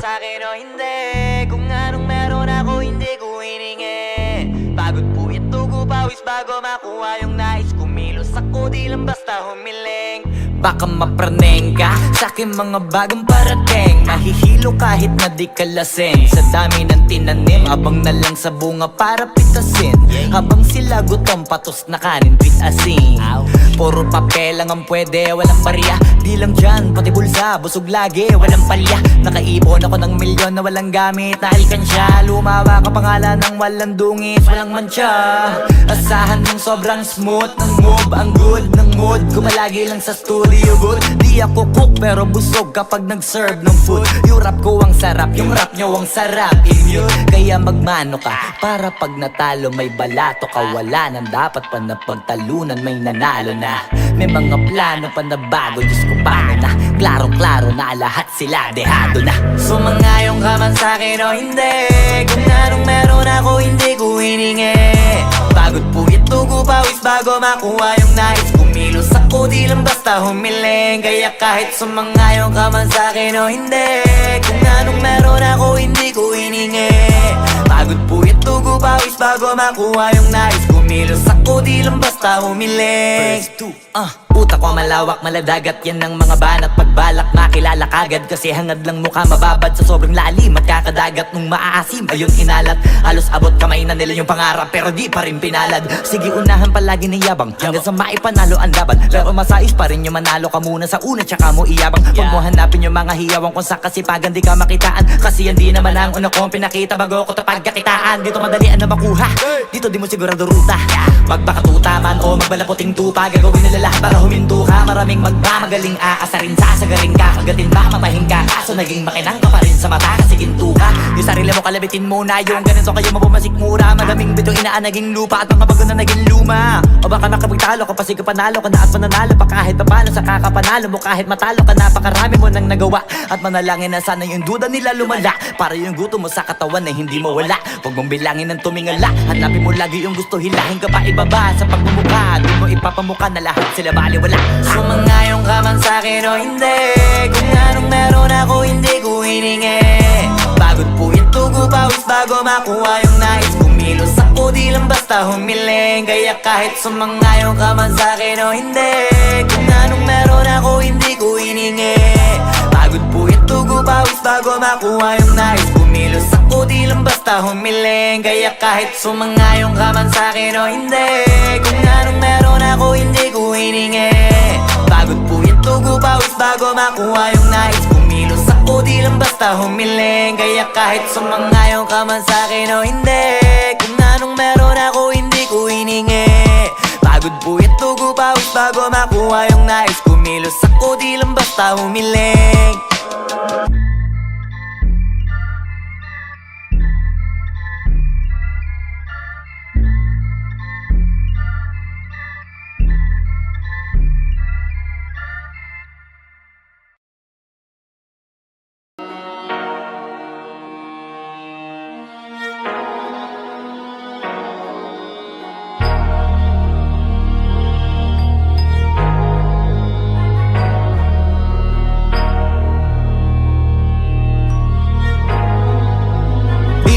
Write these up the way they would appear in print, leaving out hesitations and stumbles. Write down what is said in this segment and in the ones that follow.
sa'kin o hindi. Kung anong meron ako hindi ko hiningi. Pagod po ito ko pawis bago makuha yung nais. Kumilos ako di lang basta humiling. Baka mapraneng ka sa'kin mga bagong parating. Mahihilo kahit na di ka lasing. Sa dami ng tinanim, abang na lang sa bunga para pitasin. Habang sila gutom patos na kanin with asin. Puro papel lang ang pwede, walang barya. Di lang dyan, pati bulsa, busog lagi, walang palya. Nakaipon ako ng milyon na walang gamit na alkansya. Lumawa ka pangalan ng walang dungis, walang mancha. Asahan ng sobrang smooth ng move, ang good ng mood. Kumalagi lang sa studio good. Di ako cook pero busog kapag nag-serve ng food. Yung rap ko ang sarap, yung rap nyo ang sarap. Immune, kaya magmano ka para pag natalo may balato ka. Wala nang dapat pa na pagtalunan, may nanalo na. May mga plano pa na bago, Diyos ko paano na. Klaro-klaro na lahat sila dehado na. Sumangayong ka man sa'kin o hindi. Kung anong meron ako hindi ko hiningi. Pagod po ito ko pawis bago makuha yung nais. Kumilos ako di lang basta humiling. Kaya kahit sumangayong ka man sa'kin o hindi. Kung anong meron ako hindi ko hiningi. Pagod po ito ko pawis bago makuha yung nais. Kumilos ako di lang basta humiling. Utak ko malawak, maladagat yan ng mga banat. Pagbalak makilala kagad kasi hangad lang mukha mababad sa sobrang lalim at kakadagat nung maaasim. Ayun inalat, halos abot kamay na nila yung pangarap pero di pa rin pinalad. Sige unahan palagi ni yabang hanggang sa maipanalo ang laban. Pero masais pa rin yung manalo ka muna sa una tsaka mo iyabang. Huwag mo hanapin yung mga hiyawang kung sa kasipagan di ka makitaan. Kasi yan di naman ang una kong pinakita bago ko tapagkakitaan. Dito madalian na makuha, dito di mo sigurado ruta. Magbakatuta man o magbalaputing tupa, gagawin nila lahat para huminto ka. Maraming magmamagaling aasarin, sasagaling ka. Kagatin ba mapahing ka, kaso naging makinang ka pa rin sa mata kasi ginto ka. Yung sarili mo kalabitin muna, yung ganito kayo mapumasik mura. Madaming bito inaan naging lupa at mga bago na naging luma. O baka nakapagtalo ka pa sige panalo ka na at mananalo pa kahit papano sa kakapanalo mo. Kahit matalo ka napakarami mo nang nagawa at manalangin na sana yung duda nila lumala. Para yung gutom mo sa katawan na hindi mo wala. Huwag mong bilangin ng tumingala, hanapin mo lagi yung gusto. Hilahin ka pa ibaba sa pagmumukha, di mo ipapamuka na lahat sila baliwala. Sumangayong ka man sa'kin o hindi. Kung anong meron ako hindi ko hiningi. Pagod po ito ko pawis bago makuha yung nais. Kumilos ako di lang basta humiling. Kaya kahit sumangayong ka man sa'kin o hindi. Kung anong meron ako hindi ko hiningi. Pagod po ito ko pawis bago makuha yung nais. Kumilos ako di lang basta humiling. Kaya kahit sumangayong ka man sa'kin o hindi. Kung anong meron ako hindi ko hiningi. Pagod po ito ko pawis bago makuha yung nais. Kumilos ako di lang basta humiling. Kaya kahit sumangayong ka man sa'kin o hindi. Kung anong meron ako hindi ko hiningi. Pagod po ito ko pawis bago makuha yung nais. Kumilos ako di lang basta humiling.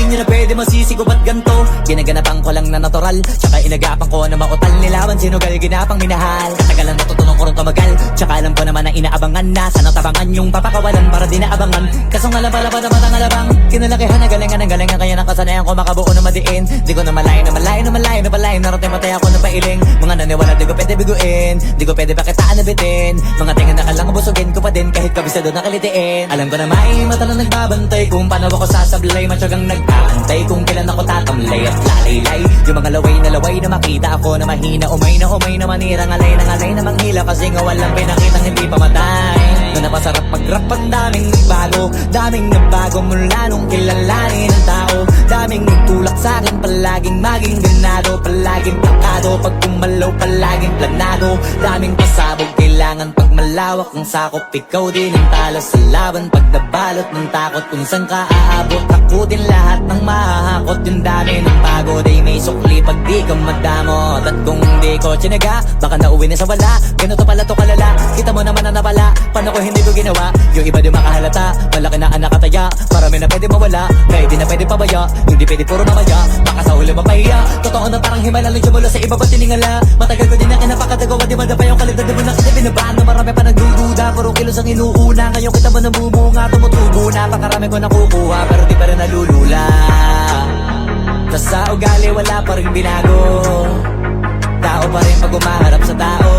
Hindi na pwede masisi ko ba't ganto. Ginaganapan ko lang na natural, tsaka inagapan ko na mautal nilaban. Sinugal ginapang minahal, katagalan natutunan ko rin tumagal. Tsaka alam ko naman na inaabangan na sana tabangan yung papakawalan para di naabangan. Kasong alam pala pa naman ang alabang kinalakihan na galingan ng galingan. Kaya nakasanayan ko makabuo na madiin. Di ko na malayo na malayo na malayo na palayo. Narating matay ako na pailing. Mga naniwala di ko pwede biguin, di ko pwede pakitaan na bitin. Mga tingin na kalang busugin ko pa din kahit kabisado nakalitiin. Alam ko na may mata na nagbabantay kung paano ako sasablay. Matyagang nagpaantay kung kailan ako tatamlay at lalaylay. Yung mga laway na makita ako na mahina. Umay na manira, ngalay na manghila. Kasi nga walang pinakitang hindi pamatay. Na napasarap mag-rap ang daming nagbago mula nung kilalanin ang tao. Daming nagtulak sa'kin, palaging maging ganado. Palaging plakado, pag kumalaw palaging planado. Daming pasabog, kailangan pag malawak ang sakop. Ikaw din ang talo sa laban, pag nabalot ng takot. Kung saan ka aabot, ako din lahat ng mahahakot. takot yung dami ng pagod ay may sukli pag di ka madamot. At kung di ko tsinaga, baka nauwi na sa wala. Ganito pala to kalala, kita mo naman na napala. Paano ko hindi ko ginawa, yung iba di makahalata. Malaki na anak kataya, marami na pwede mawala. Kaya di na pwede pabaya, hindi pwede puro mamaya. Baka sa huli mapahiya, totoo na parang himala lang siya mula sa iba ba tiningala. Matagal ko din na kinapakatagawa, di madapa yung kalidad. Di mo na kasi binabaan na marami pa nagdududa. Puro kilos ang inuuna, ngayon kita mo nabumunga. Tumutubo na, pakarami ko nakukuha, pero di pa rin nalulula. Tas sa ugali wala pa rin binago, tao pa rin pag umaharap sa tao.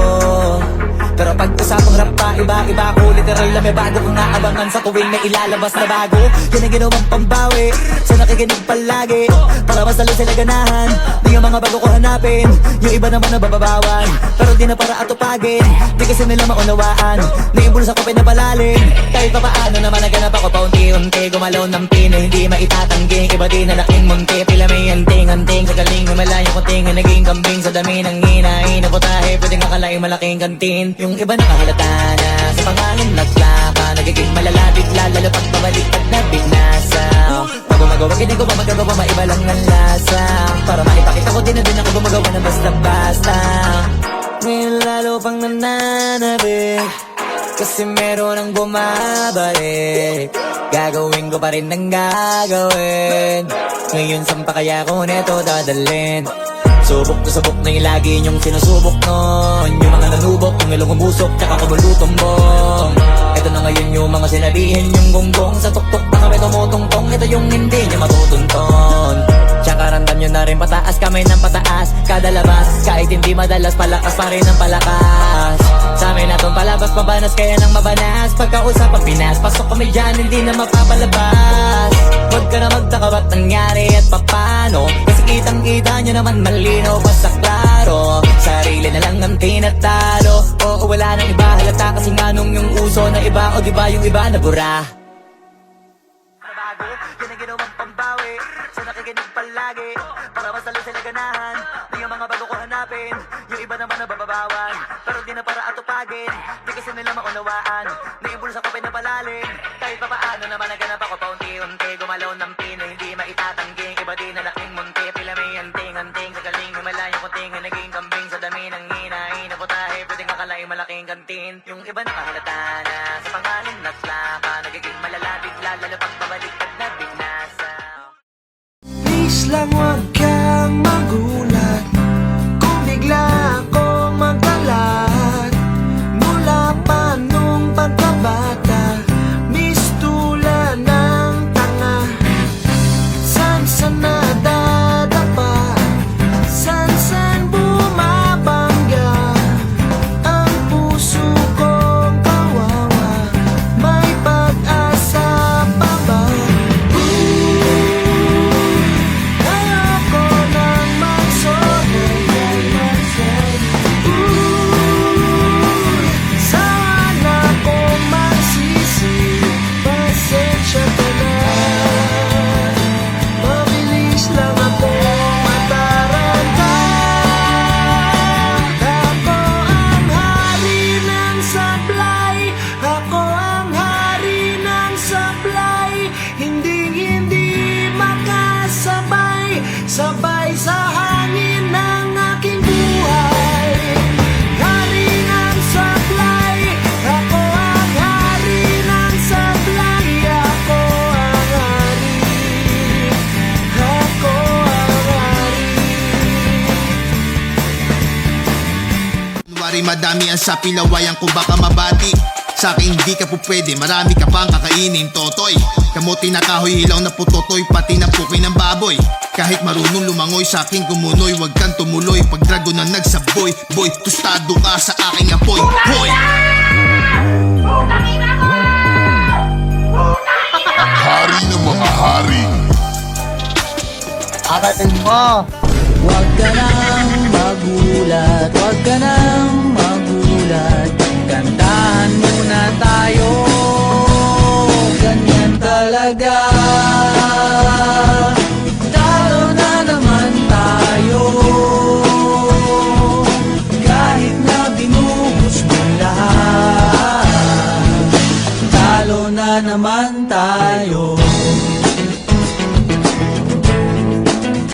Pero pag usapang rap pa, iba-iba ko. Literal na may bago kong naabangan sa tuwing may ilalabas na bago. Yan ang ginawang pambawi sa nakikinig palagi, para mas lalo sila ganahan. Di yung mga bago ko hanapin, yung iba naman nabababawan. Pero di na para atupagin, di kasi nila maunawaan. Naimbulsa ko pinapalalim, kahit pa paano naman naganap ako paunti-unti. Gumalaw ng pino, hindi maitatanggi. Iba di na laking munti, pila may anting-anting. Sa galing may malayong kunting, naging kambing. Sa dami ng hinahin na putahe, pwedeng akalaing malaking kantin. Yung iba nakahalata na sa pangalan naglaka, nagiging malalapit lalo pag pabaliktad na binasa. Pag gumagawa, hindi ko pa magagawa, maiba lang ang lasa. Para maipakita ko din na din ako gumagawa ng basta-basta. Ngayon lalo pang nananabik, kasi meron ang bumabalik. Gagawin ko pa rin ang gagawin. Ngayon saan pa kaya ko neto dadalhin? Subok na subok na yung lagi niyong sinusubok nun. Yung mga nanubok, yung ilong umusok, tsaka kumulutumbong. Ito na ngayon yung mga sinabihin yung gonggong. Sa tuktok na kami tumutungtong, ito yung hindi niya matutunton. Tsaka randam nyo na rin pataas, kamay ng pataas. Kada labas, kahit hindi madalas, palakas pa rin ang palakas. Sa amin natong palabas, pabanas, kaya nang mabanas. Pagkausap ang Pinas, pasok kami dyan, hindi na mapapalabas. Huwag ka na magtaka ba't nangyari at papano, kasi kitang-kita nyo naman malinaw pa sa klaro. Sarili na lang ang tinatalo, oo wala nang iba halata. Kasi nga nung yung uso na iba, o diba yung iba na bura. Bago, yan ang ginawang pambawi sa nakikinig palagi, para mas lalo sila ganahan. Di yung mga bago ko hanapin, yung iba naman nabababawan. Pero di na para atupagin, di kasi nila maunawaan. Naimbulsa ko pinapalalim, kahit pa paano naman naganap ako paunti-unti. Gumalaw ng pino, hindi maitatanggi. Iba din na laking munti, pila may anting-anting. Sa galing may malayong kunting, naging kambing. Sa dami ng hinahin na putahe, pwedeng akalaing malaking kantin. Yung iba nakahalata na sa pangalan naglaka, nagiging malalapit lalo pag pabaliktad na binasa. Please lang huwag kang magulat kung bigla akong magkalat. Mula pa nung pagkabata, mistula ng tanga. San-san nadadapa, san-san bumabangga. Ang puso kong kawawa, may pag-asa pa ba? Ayoko nang magsorry. Sawa na kong magsisi, pasensya ka na. Mabilis lang ako mataranta. Ako ang hari ng sablay, ako ang hari ng sablay. Hindi makasabay, sabay sa hangin ng aking buhay. Hari ng sablay, ako ang hari ng sablay. Ako ang hari, ako ang hari. Kunwari madami ang sapi, lawayan ko baka mabati. Sa akin hindi ka po pwede, marami ka pang kakainin, totoy. Kamuti na kahoy, hilaw na putotoy, pati na puki ng baboy. Kahit marunong lumangoy, sa akin kumunoy, wag kang tumuloy. Pag drago na nagsaboy, boy, tostado ka sa aking apoy. Hoy! Ang hari ng mga hari. Akatin mo. Huwag ka nang magulat, huwag ka nang magulat. Kantahan muna tayo, ganyan talaga.